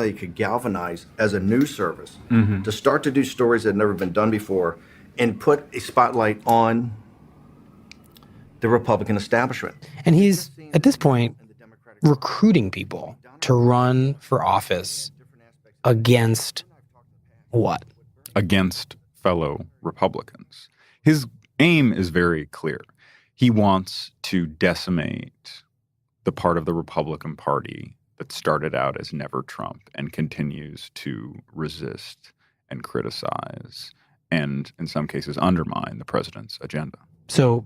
they could galvanize as a news service to start to do stories that had never been done before and put a spotlight on the Republican establishment. And he's, at this point, recruiting people to run for office against what? Against fellow Republicans. His aim is very clear. He wants to decimate the part of the Republican Party that started out as never Trump and continues to resist and criticize and, in some cases, undermine the president's agenda. So,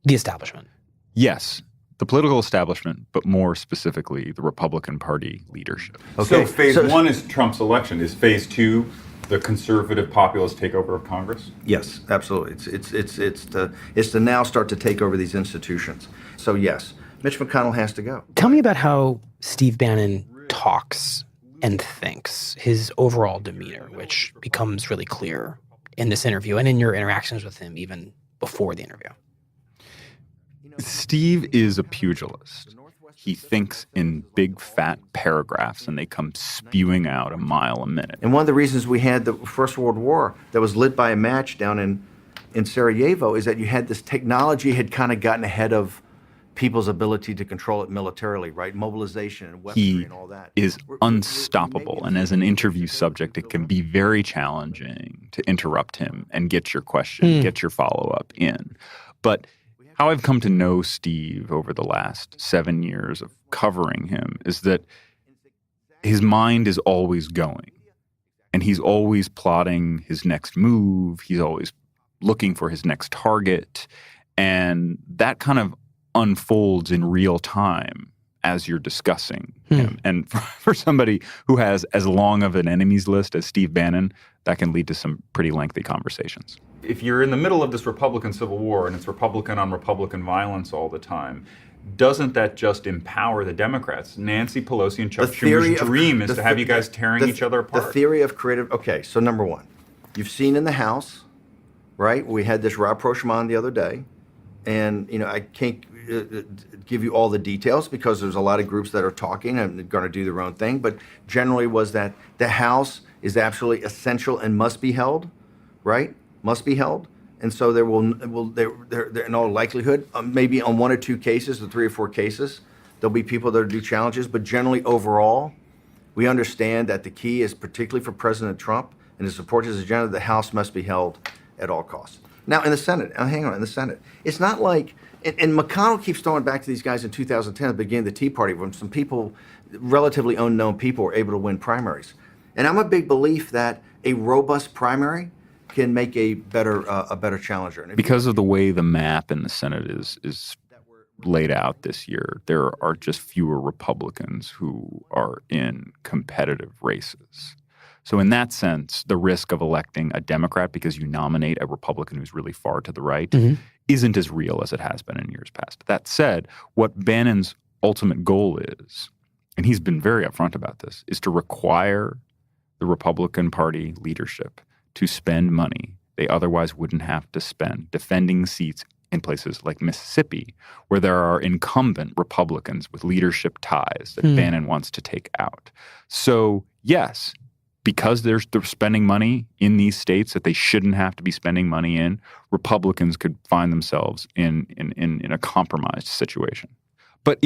the establishment. Yes, the political establishment, but more specifically, the Republican Party leadership. Okay. So phase one is Trump's election. Is phase two the conservative populist takeover of Congress? Yes, absolutely. It's to now start to take over these institutions. So yes, Mitch McConnell has to go. Tell me about how Steve Bannon talks and thinks, his overall demeanor, which becomes really clear in this interview and in your interactions with him even before the interview. Steve is a pugilist. He thinks in big, fat paragraphs, and they come spewing out a mile a minute. And one of the reasons we had the First World War that was lit by a match down in Sarajevo is that you had this technology had kind of gotten ahead of people's ability to control it militarily, right? Mobilization and weaponry and all that. He is unstoppable, and as an interview subject, it can be very challenging to interrupt him and get your question, get your follow-up in. But how I've come to know Steve over the last 7 years of covering him is that his mind is always going, and he's always plotting his next move. He's always looking for his next target, and that kind of unfolds in real time as you're discussing him. And for somebody who has as long of an enemies list as Steve Bannon, that can lead to some pretty lengthy conversations. If you're in the middle of this Republican Civil War and it's Republican on Republican violence all the time, doesn't that just empower the Democrats? Nancy Pelosi and Chuck Schumer's dream is to have you guys tearing each other apart. The theory of creative... Okay, so number one, you've seen in the House, right? We had this rapprochement the other day, and I can't give you all the details because there's a lot of groups that are talking and going to do their own thing, but generally was that the House is absolutely essential and must be held, right? Must be held. And so there in all likelihood, maybe on one or two cases, or 3 or 4 cases, there'll be people that do challenges, but generally overall, we understand that the key is particularly for President Trump and to support his agenda, the House must be held at all costs. Now, in the Senate, in the Senate, it's not like, and McConnell keeps throwing back to these guys in 2010 at the beginning of the Tea Party when some people, relatively unknown people, were able to win primaries. And I'm a big belief that a robust primary can make a better challenger. Because of the way the map in the Senate is laid out this year, there are just fewer Republicans who are in competitive races. So in that sense, the risk of electing a Democrat because you nominate a Republican who's really far to the right isn't as real as it has been in years past. That said, what Bannon's ultimate goal is, and he's been very upfront about this, is to require the Republican Party leadership to spend money they otherwise wouldn't have to spend defending seats in places like Mississippi, where there are incumbent Republicans with leadership ties that Bannon wants to take out. So, yes, because they're spending money in these states that they shouldn't have to be spending money in, Republicans could find themselves in a compromised situation. But,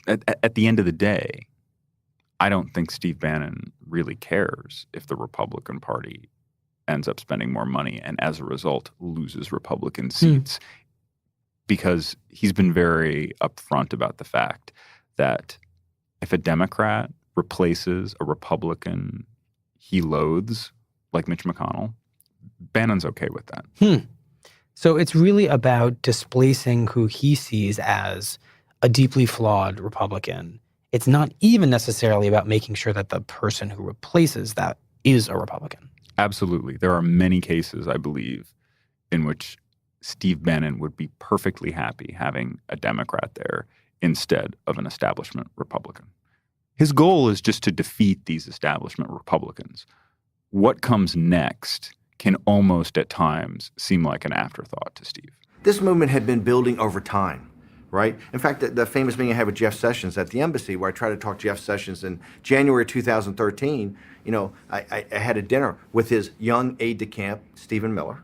at the end of the day, I don't think Steve Bannon really cares if the Republican Party ends up spending more money and as a result loses Republican seats because he's been very upfront about the fact that if a Democrat replaces a Republican he loathes, like Mitch McConnell, Bannon's okay with that. So it's really about displacing who he sees as a deeply flawed Republican. It's not even necessarily about making sure that the person who replaces that is a Republican. Absolutely. There are many cases, I believe, in which Steve Bannon would be perfectly happy having a Democrat there instead of an establishment Republican. His goal is just to defeat these establishment Republicans. What comes next can almost at times seem like an afterthought to Steve. This movement had been building over time, right? In fact, the famous meeting I had with Jeff Sessions at the embassy, where I tried to talk Jeff Sessions in January 2013, I had a dinner with his young aide-de-camp, Stephen Miller,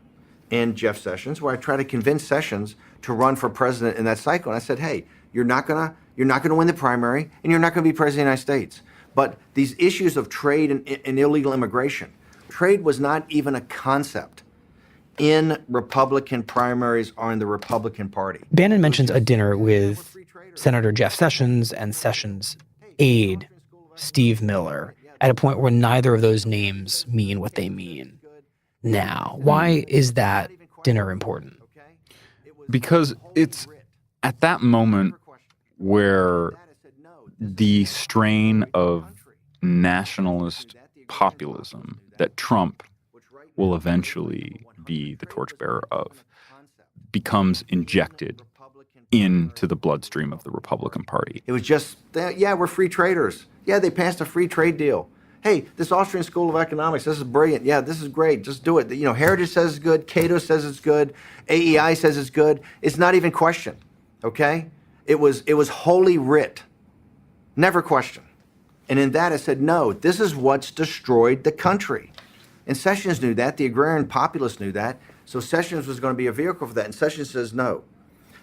and Jeff Sessions, where I tried to convince Sessions to run for president in that cycle. And I said, hey, you're not gonna win the primary, and you're not gonna be president of the United States. But these issues of trade and illegal immigration, trade was not even a concept in Republican primaries or in the Republican Party. Bannon mentions a dinner with Senator Jeff Sessions and Sessions' aide, Steve Miller, at a point where neither of those names mean what they mean now. Why is that dinner important? Because it's at that moment where the strain of nationalist populism that Trump will eventually be the torchbearer of becomes injected into the bloodstream of the Republican Party. It was just, yeah, we're free traders. Yeah, they passed a free trade deal. Hey, this Austrian School of Economics, this is brilliant. Yeah, this is great. Just do it. Heritage says it's good. Cato says it's good. AEI says it's good. It's not even questioned, okay? It was holy writ. Never questioned. And in that, I said, no, this is what's destroyed the country. And Sessions knew that. The agrarian populists knew that. So Sessions was going to be a vehicle for that. And Sessions says no.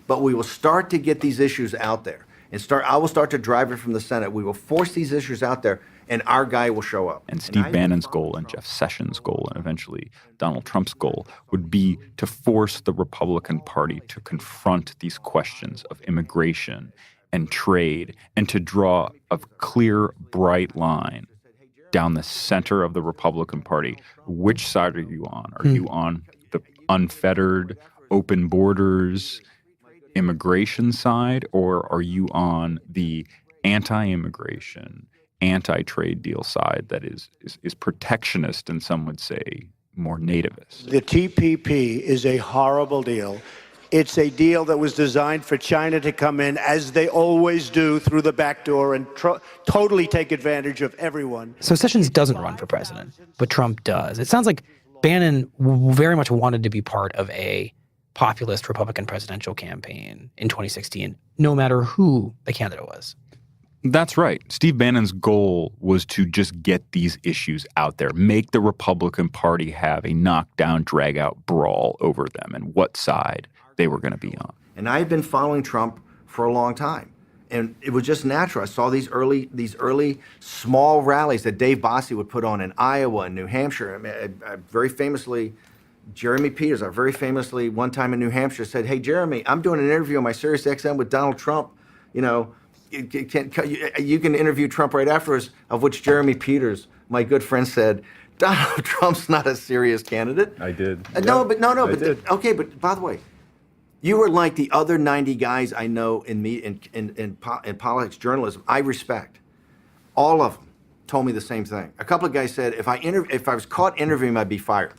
But we will start to get these issues out there. I will start to drive it from the Senate. We will force these issues out there, and our guy will show up. And Steve Bannon's goal and Jeff Sessions' goal and eventually Donald Trump's goal would be to force the Republican Party to confront these questions of immigration and trade and to draw a clear, bright line down the center of the Republican Party. Which side are you on? Are you on the unfettered, open borders, immigration side, or are you on the anti-immigration, anti-trade deal side that is protectionist and some would say more nativist? The TPP is a horrible deal. It's a deal that was designed for China to come in, as they always do, through the back door and totally take advantage of everyone. So Sessions doesn't run for president, but Trump does. It sounds like Bannon very much wanted to be part of a populist Republican presidential campaign in 2016, no matter who the candidate was. That's right. Steve Bannon's goal was to just get these issues out there, make the Republican Party have a knockdown, drag-out brawl over them and what side they were going to be on. And I had been following Trump for a long time. And it was just natural. I saw these early small rallies that Dave Bossie would put on in Iowa and New Hampshire. I mean, I very famously, Jeremy Peters, one time in New Hampshire said, hey, Jeremy, I'm doing an interview on my Sirius XM with Donald Trump. You can interview Trump right afterwards, of which Jeremy Peters, my good friend, said, Donald Trump's not a serious candidate. I did. Okay, but by the way, you were like the other 90 guys I know in politics journalism I respect. All of them told me the same thing. A couple of guys said, if I was caught interviewing him, I'd be fired.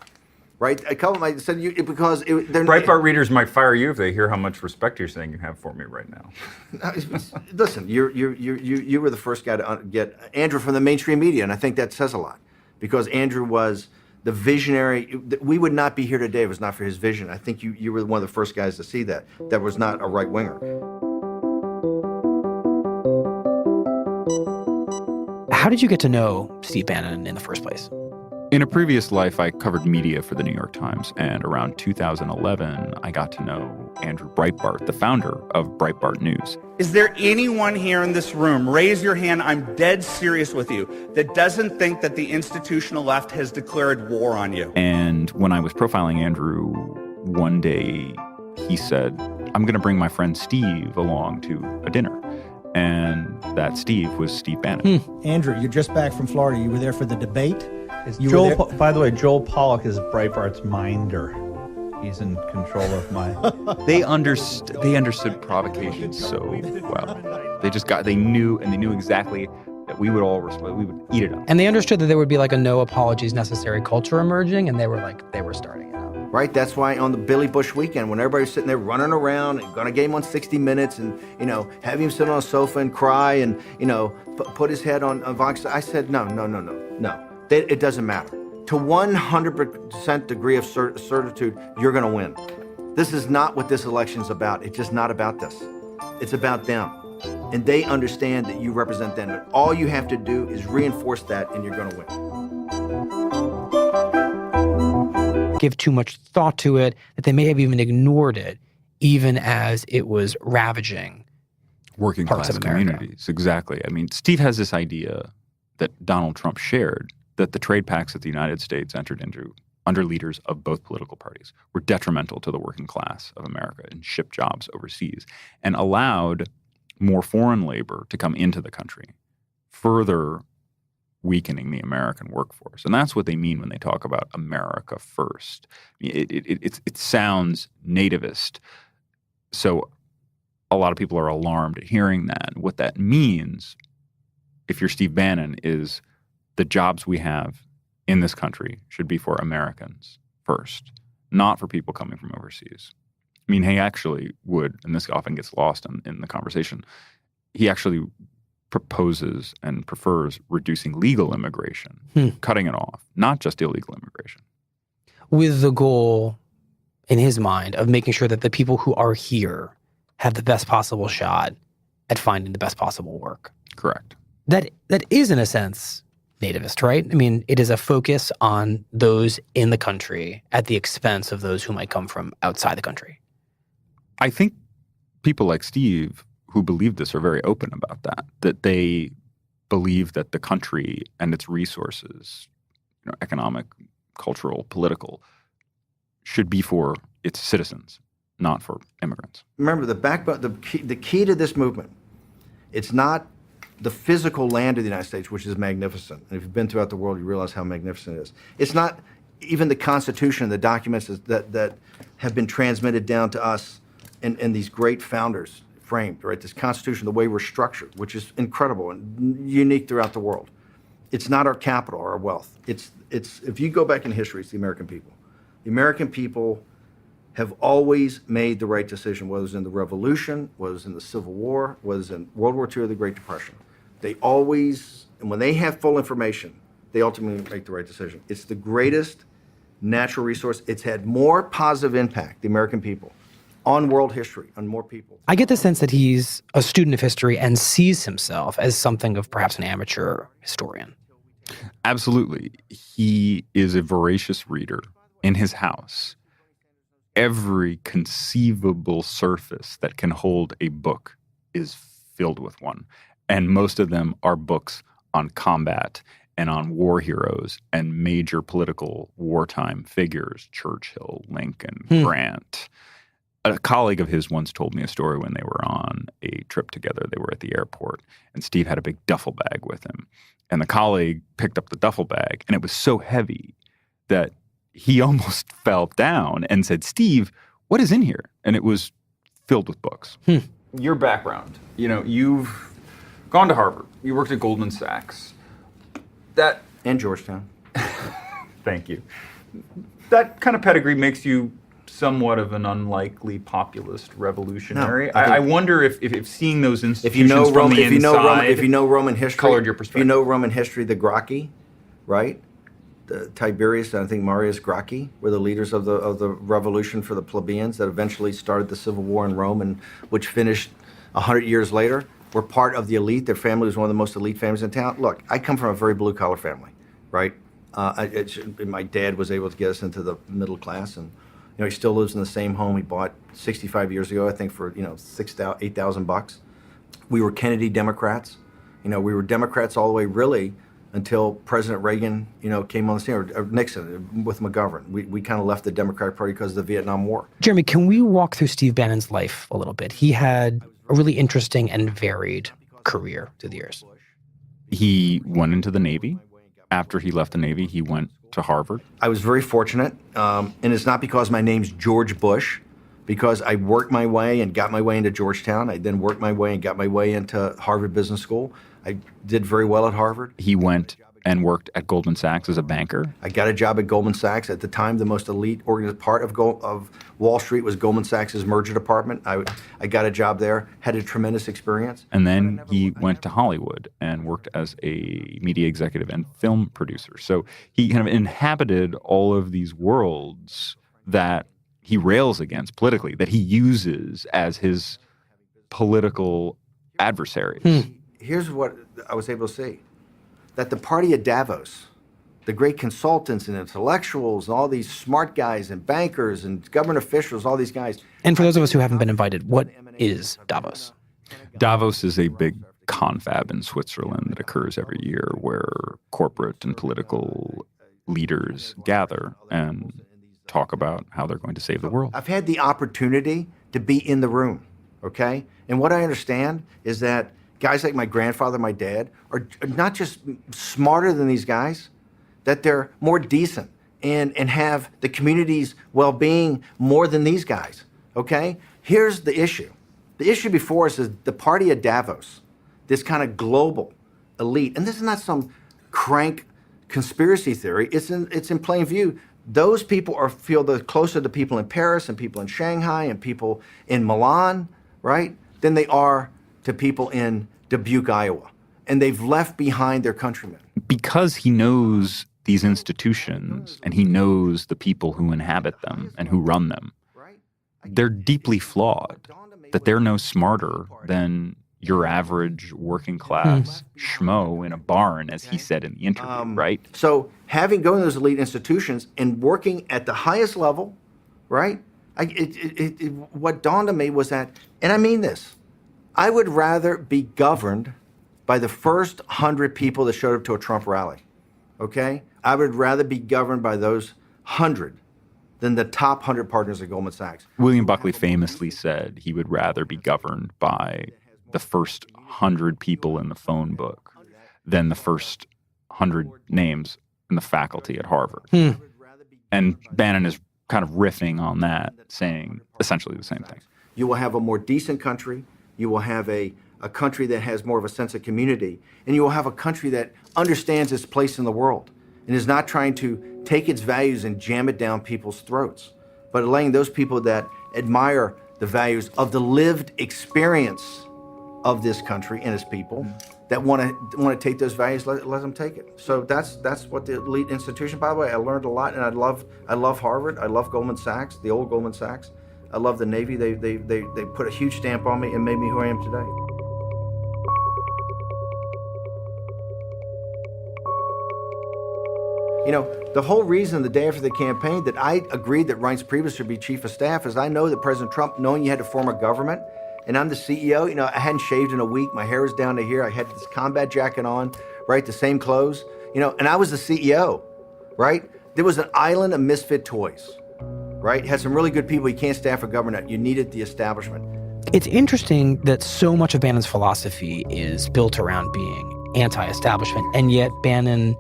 Right? A couple of them said, because Breitbart readers might fire you if they hear how much respect you're saying you have for me right now. Listen, you were the first guy to get Andrew from the mainstream media, and I think that says a lot, because Andrew was the visionary. We would not be here today if it was not for his vision. I think you were one of the first guys to see that was not a right winger. How did you get to know Steve Bannon in the first place? In a previous life, I covered media for the New York Times, and around 2011, I got to know Andrew Breitbart, the founder of Breitbart News. Is there anyone here in this room, raise your hand, I'm dead serious with you, that doesn't think that the institutional left has declared war on you? And when I was profiling Andrew, one day he said, I'm going to bring my friend Steve along to a dinner. And that Steve was Steve Bannon. Andrew, you're just back from Florida. You were there for the debate? By the way, Joel Pollack is Breitbart's minder. He's in control of my... They understood provocation so well. They knew exactly that we would all respond. We would eat it up. And they understood that there would be like a no apologies necessary culture emerging, and they were starting it out. Right, that's why on the Billy Bush weekend, when everybody's sitting there running around and going to get him on 60 Minutes and, have him sit on a sofa and cry and, put his head on Vox, I said, no. It doesn't matter. To 100% degree of certitude, you're going to win. This is not what this election's about. It's just not about this. It's about them. And they understand that you represent them. And all you have to do is reinforce that, and you're going to win. Give too much thought to it, that they may have even ignored it, even as it was ravaging working parts class of America. communities. Exactly. I mean, Steve has this idea that Donald Trump shared, that the trade pacts that the United States entered into under leaders of both political parties were detrimental to the working class of America and shipped jobs overseas and allowed more foreign labor to come into the country, further weakening the American workforce. And that's what they mean when they talk about America first. It sounds nativist. So a lot of people are alarmed at hearing that. And what that means, if you're Steve Bannon, is the jobs we have in this country should be for Americans first, not for people coming from overseas. I mean, he actually would, and this often gets lost in the conversation, he actually proposes and prefers reducing legal immigration, cutting it off, not just illegal immigration. With the goal, in his mind, of making sure that the people who are here have the best possible shot at finding the best possible work. Correct. That is, in a sense, nativist, right? I mean, it is a focus on those in the country at the expense of those who might come from outside the country. I think people like Steve who believe this are very open about that they believe that the country and its resources, economic, cultural, political, should be for its citizens, not for immigrants. Remember, the key to this movement, it's not the physical land of the United States, which is magnificent. And if you've been throughout the world, you realize how magnificent it is. It's not even the Constitution, the documents that have been transmitted down to us and these great founders framed, right? This Constitution, the way we're structured, which is incredible and unique throughout the world. It's not our capital or our wealth. It's if you go back in history, it's the American people. The American people have always made the right decision, whether it was in the Revolution, whether it was in the Civil War, whether it was in World War II or the Great Depression. They always, and when they have full information, they ultimately make the right decision. It's the greatest natural resource. It's had more positive impact, the American people, on world history, on more people. I get the sense that he's a student of history and sees himself as something of perhaps an amateur historian. Absolutely. He is a voracious reader. In his house, every conceivable surface that can hold a book is filled with one. And most of them are books on combat and on war heroes and major political wartime figures, Churchill, Lincoln, Grant. A colleague of his once told me a story when they were on a trip together. They were at the airport, and Steve had a big duffel bag with him. And the colleague picked up the duffel bag, and it was so heavy that he almost fell down and said, "Steve, what is in here?" And it was filled with books. Your background, you've gone to Harvard. You worked at Goldman Sachs. And Georgetown. Thank you. That kind of pedigree makes you somewhat of an unlikely populist revolutionary. No, I wonder if seeing those institutions If you know from the inside, if you know Roman history, colored your perspective. If you know Roman history, the Gracchi, right? The Tiberius and I think Marius Gracchi were the leaders of the revolution for the plebeians that eventually started the civil war in Rome and which finished 100 years later. Were part of the elite. Their family was one of the most elite families in town. Look, I come from a very blue collar family, right? My dad was able to get us into the middle class, and he still lives in the same home he bought 65 years ago, I think, for $8,000. We were Kennedy Democrats. We were Democrats all the way really until President Reagan, came on the scene, or Nixon with McGovern. We kind of left the Democratic Party because of the Vietnam War. Jeremy, can we walk through Steve Bannon's life a little bit? He had a really interesting and varied career through the years. He went into the Navy. After he left the Navy, he went to Harvard. I was very fortunate, and it's not because my name's George Bush, because I worked my way and got my way into Georgetown. I then worked my way and got my way into Harvard Business School. I did very well at Harvard. He went and worked at Goldman Sachs as a banker. I got a job at Goldman Sachs. At the time, the most elite part of Wall Street was Goldman Sachs' merger department. I got a job there, had a tremendous experience. And then he went to Hollywood and worked as a media executive and film producer. So he kind of inhabited all of these worlds that he rails against politically, that he uses as his political adversaries. Here's what I was able to see. That the party of Davos, the great consultants and intellectuals and all these smart guys and bankers and government officials, all these guys. And for those of us who haven't been invited, what is Davos? Davos is a big confab in Switzerland that occurs every year where corporate and political leaders gather and talk about how they're going to save the world. I've had the opportunity to be in the room, okay? And what I understand is that guys like my grandfather, my dad, are not just smarter than these guys, that they're more decent and have the community's well-being more than these guys, okay? Here's the issue. The issue before us is the party of Davos, this kind of global elite. And this is not some crank conspiracy theory. It's in plain view. Those people feel the closer to people in Paris and people in Shanghai and people in Milan, right, than they are to people in Dubuque, Iowa. And they've left behind their countrymen. Because he knows these institutions and he knows the people who inhabit them and who run them, they're deeply flawed, that they're no smarter than your average working class schmo in a barn, as he said in the interview, right? So having going to those elite institutions and working at the highest level, right? What dawned on me was that, and I mean this, I would rather be governed by the first 100 people that showed up to a Trump rally, okay? I would rather be governed by those 100 than the top 100 partners at Goldman Sachs. William Buckley famously said he would rather be governed by the first 100 people in the phone book than the first 100 names in the faculty at Harvard. And Bannon is kind of riffing on that, saying essentially the same thing. You will have a more decent country. You will have a country that has more of a sense of community. And you will have a country that understands its place in the world and is not trying to take its values and jam it down people's throats, but letting those people that admire the values of the lived experience of this country and its people that want to take those values, let them take it. So that's what the elite institution. By the way, I learned a lot, and I love Harvard. I love Goldman Sachs, the old Goldman Sachs. I love the Navy. They put a huge stamp on me and made me who I am today. You know, the whole reason the day after the campaign that I agreed that Reince Priebus should be chief of staff is I know that President Trump, knowing you had to form a government, and I'm the CEO, you know, I hadn't shaved in a week. My hair was down to here. I had this combat jacket on, right? The same clothes, you know, and I was the CEO, right? There was an island of misfit toys, right? Had some really good people. You can't staff a government. You needed the establishment. It's interesting that so much of Bannon's philosophy is built around being anti-establishment, and yet Bannon,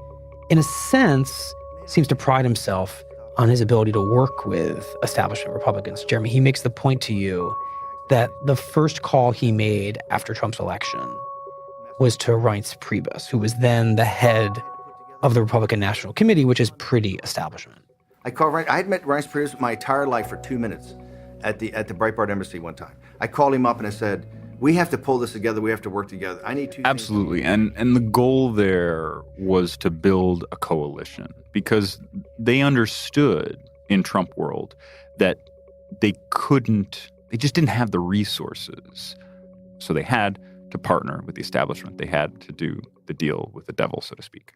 in a sense, seems to pride himself on his ability to work with establishment Republicans. Jeremy, he makes the point to you that the first call he made after Trump's election was to Reince Priebus, who was then the head of the Republican National Committee, which is pretty establishment. I had met Reince Priebus my entire life for 2 minutes at the Breitbart Embassy one time. I called him up and I said, we have to pull this together. We have to work together. I need two things. Absolutely. And the goal there was to build a coalition because they understood in Trump world that they just didn't have the resources. So they had to partner with the establishment. They had to do the deal with the devil, so to speak.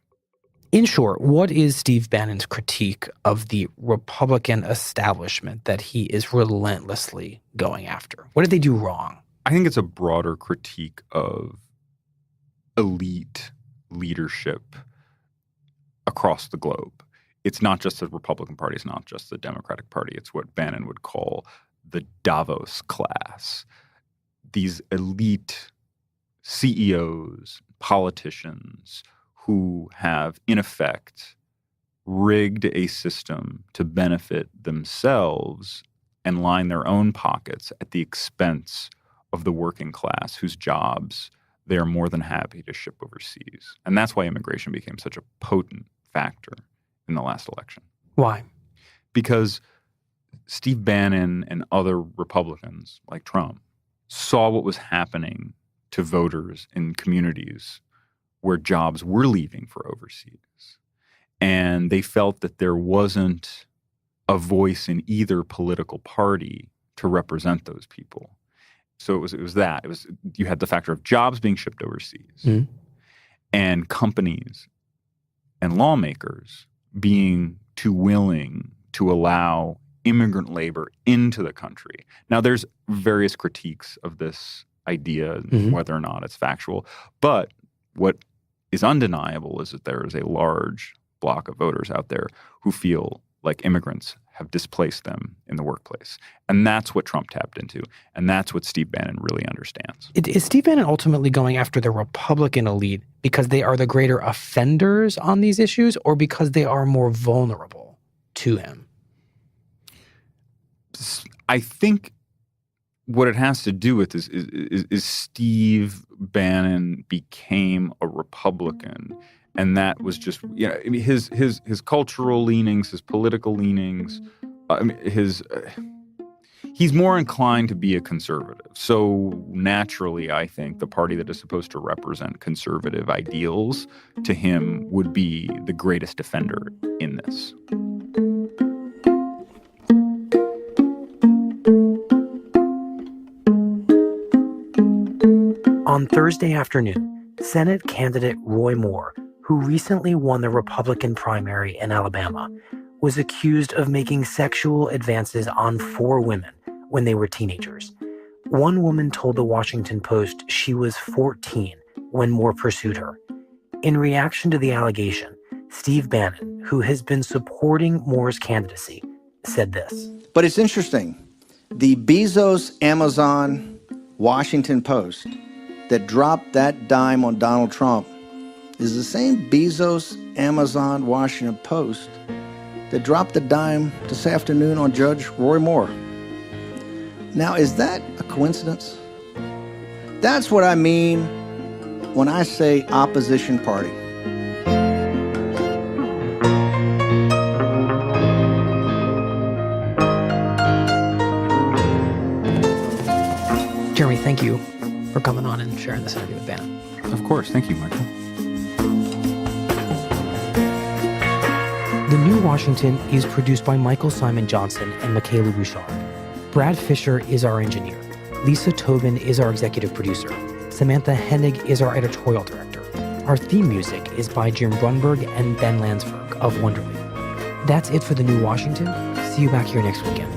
In short, what is Steve Bannon's critique of the Republican establishment that he is relentlessly going after? What did they do wrong? I think it's a broader critique of elite leadership across the globe. It's not just the Republican Party. It's not just the Democratic Party. It's what Bannon would call the Davos class. These elite CEOs, politicians who have, in effect, rigged a system to benefit themselves and line their own pockets at the expense of the working class whose jobs they are more than happy to ship overseas. And that's why immigration became such a potent factor in the last election. Why? Because Steve Bannon and other Republicans like Trump saw what was happening to voters in communities where jobs were leaving for overseas. And they felt that there wasn't a voice in either political party to represent those people. So it was that. It was, you had the factor of jobs being shipped overseas and companies and lawmakers being too willing to allow immigrant labor into the country. Now, there's various critiques of this idea, whether or not it's factual. But what is undeniable is that there is a large block of voters out there who feel like immigrants have displaced them in the workplace. And that's what Trump tapped into. And that's what Steve Bannon really understands. Is Steve Bannon ultimately going after the Republican elite because they are the greater offenders on these issues, or because they are more vulnerable to him? I think what it has to do with is Steve Bannon became a Republican. And that was just, I mean, his cultural leanings, his political leanings, he's more inclined to be a conservative. So naturally, I think the party that is supposed to represent conservative ideals to him would be the greatest defender in this. On Thursday afternoon, Senate candidate Roy Moore, who recently won the Republican primary in Alabama, was accused of making sexual advances on 4 women when they were teenagers. One woman told the Washington Post she was 14 when Moore pursued her. In reaction to the allegation, Steve Bannon, who has been supporting Moore's candidacy, said this. But it's interesting. The Bezos, Amazon, Washington Post that dropped that dime on Donald Trump is the same Bezos, Amazon, Washington Post that dropped the dime this afternoon on Judge Roy Moore. Now, is that a coincidence? That's what I mean when I say opposition party. Jeremy, thank you for coming on and sharing this interview with Bannon. Of course. Thank you, Michael. The New Washington is produced by Michael Simon Johnson and Michaela Bouchard. Brad Fisher is our engineer. Lisa Tobin is our executive producer. Samantha Hennig is our editorial director. Our theme music is by Jim Brunberg and Ben Landsberg of Wonderly. That's it for The New Washington. See you back here next weekend.